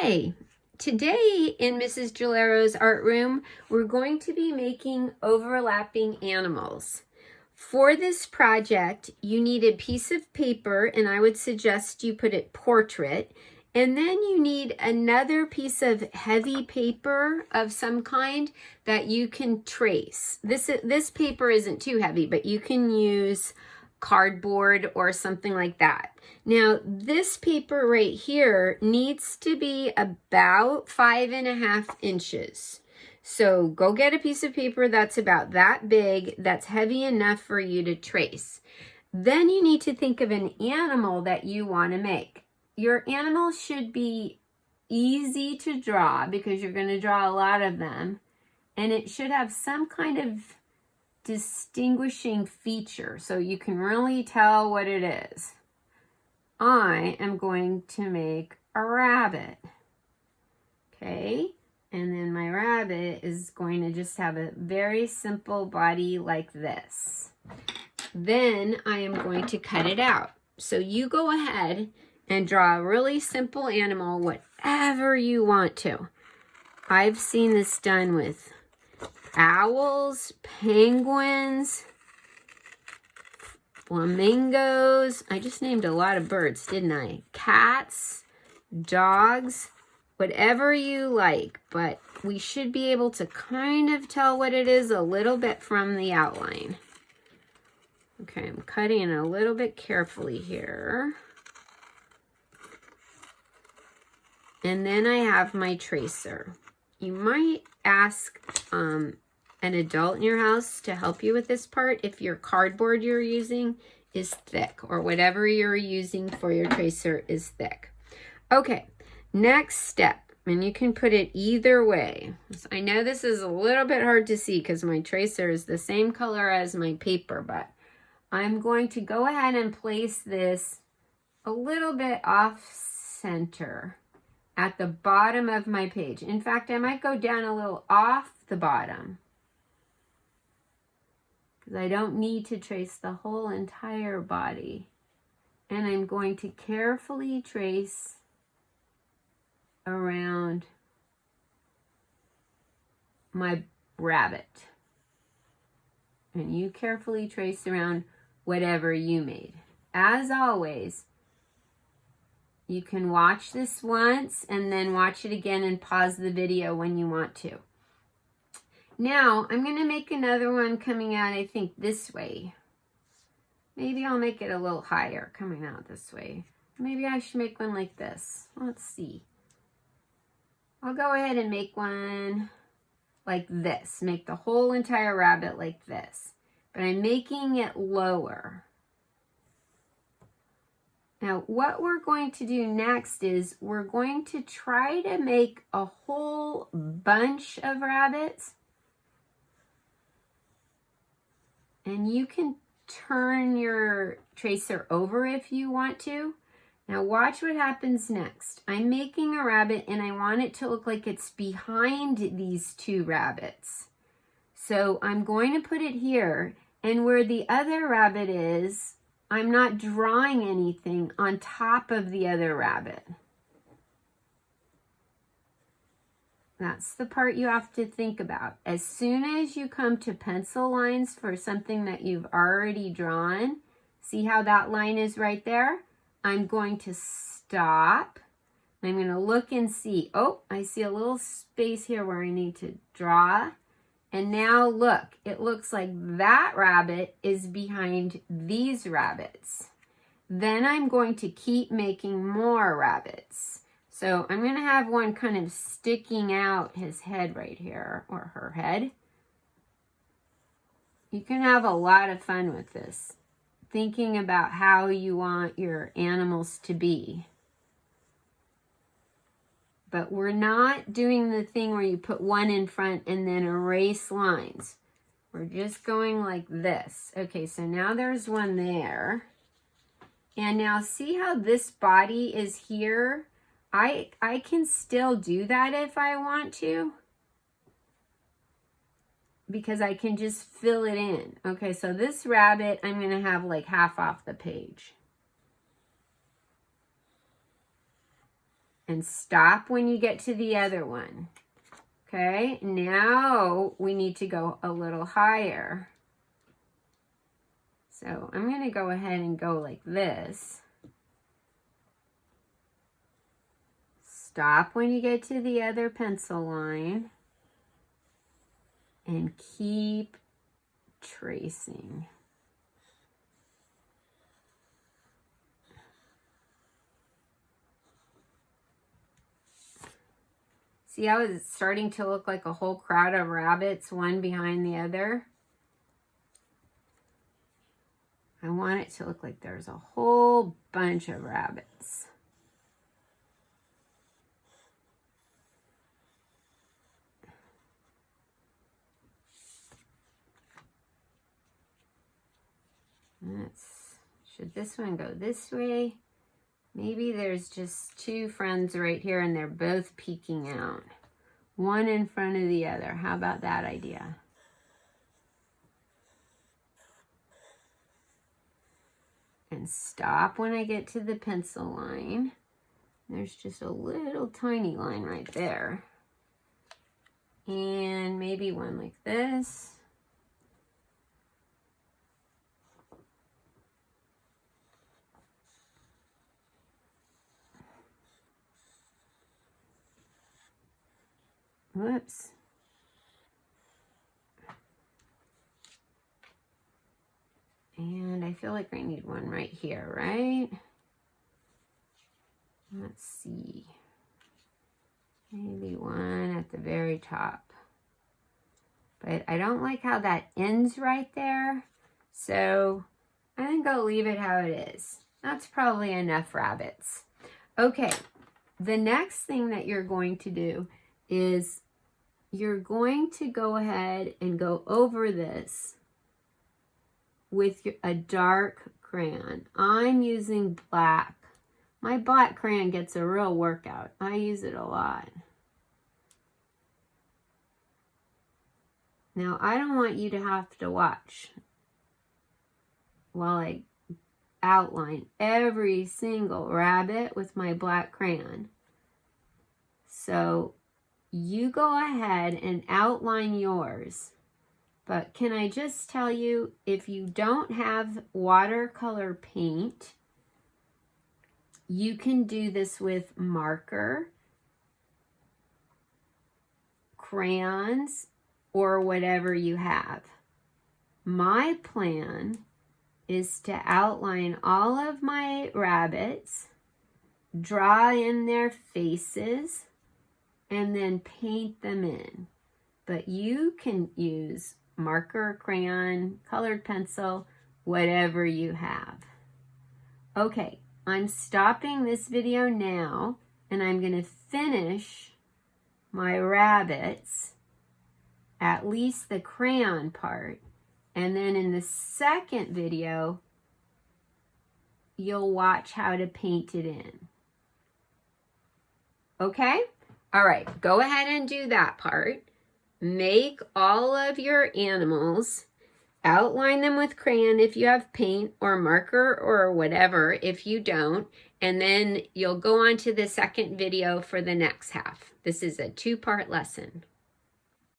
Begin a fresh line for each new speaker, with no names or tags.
Hi, today in Mrs. Gelaro's art room, we're going to be making overlapping animals. For this project, you need a piece of paper, and I would suggest you put it portrait, and then you need another piece of heavy paper of some kind that you can trace. This paper isn't too heavy, but you can use cardboard or something like that. Now, this paper right here needs to be about 5.5 inches. So go get a piece of paper that's about that big, that's heavy enough for you to trace. Then you need to think of an animal that you want to make. Your animal should be easy to draw because you're going to draw a lot of them. And it should have some kind of distinguishing feature so you can really tell what it is. I am going to make a rabbit. Okay, and then my rabbit is going to just have a very simple body like this. Then I am going to cut it out. So you go ahead and draw a really simple animal, whatever you want to. I've seen this done with owls, penguins, flamingos. I just named a lot of birds, didn't I? Cats, dogs, whatever you like. But we should be able to kind of tell what it is a little bit from the outline. Okay, I'm cutting a little bit carefully here. And then I have my tracer. You might ask an adult in your house to help you with this part if your cardboard you're using is thick or whatever you're using for your tracer is thick. Okay, next step, and you can put it either way. I know this is a little bit hard to see because my tracer is the same color as my paper, but I'm going to go ahead and place this a little bit off center at the bottom of my page. In fact, I might go down a little off the bottom because I don't need to trace the whole entire body. And I'm going to carefully trace around my rabbit. And you carefully trace around whatever you made. As always, you can watch this once and then watch it again and pause the video when you want to. Now, I'm going to make another one coming out, I think, this way. Maybe I'll make it a little higher coming out this way. Maybe I should make one like this. Let's see. I'll go ahead and make one like this. Make the whole entire rabbit like this. But I'm making it lower. Now, what we're going to do next is we're going to try to make a whole bunch of rabbits. And you can turn your tracer over if you want to. Now, watch what happens next. I'm making a rabbit and I want it to look like it's behind these two rabbits. So I'm going to put it here, and where the other rabbit is, I'm not drawing anything on top of the other rabbit. That's the part you have to think about. As soon as you come to pencil lines for something that you've already drawn, see how that line is right there? I'm going to stop. I'm going to look and see. Oh, I see a little space here where I need to draw. And now look, it looks like that rabbit is behind these rabbits. Then I'm going to keep making more rabbits. So I'm going to have one kind of sticking out his head right here, or her head. You can have a lot of fun with this, thinking about how you want your animals to be. But we're not doing the thing where you put one in front and then erase lines. We're just going like this. Okay, so now there's one there. And now see how this body is here? I can still do that if I want to, because I can just fill it in. Okay, so this rabbit, I'm going to have like half off the page. and stop when you get to the other one. Okay, now we need to go a little higher. So I'm going to go ahead and go like this. Stop when you get to the other pencil line and keep tracing. See how it's starting to look like a whole crowd of rabbits, one behind the other? I want it to look like there's a whole bunch of rabbits. Should this one go this way? Maybe there's just two friends right here and they're both peeking out. One in front of the other. How about that idea? And stop when I get to the pencil line. There's just a little tiny line right there. And maybe one like this. Whoops. And I feel like I need one right here, right? Let's see. Maybe one at the very top. But I don't like how that ends right there. So I think I'll leave it how it is. That's probably enough rabbits. Okay, the next thing that you're going to do is you're going to go ahead and go over this with a dark crayon. I'm using black. My black crayon gets a real workout. I use it a lot. Now, I don't want you to have to watch while I outline every single rabbit with my black crayon. So you go ahead and outline yours. But can I just tell you, if you don't have watercolor paint, you can do this with marker, crayons, or whatever you have. My plan is to outline all of my rabbits, draw in their faces, and then paint them in. But you can use marker, crayon, colored pencil, whatever you have. Okay, I'm stopping this video now, and I'm going to finish my rabbits, at least the crayon part, and then in the second video, you'll watch how to paint it in. Okay? All right, go ahead and do that part. Make all of your animals, outline them with crayon if you have paint, or marker, or whatever if you don't, and then you'll go on to the second video for the next half. This is a 2-part lesson.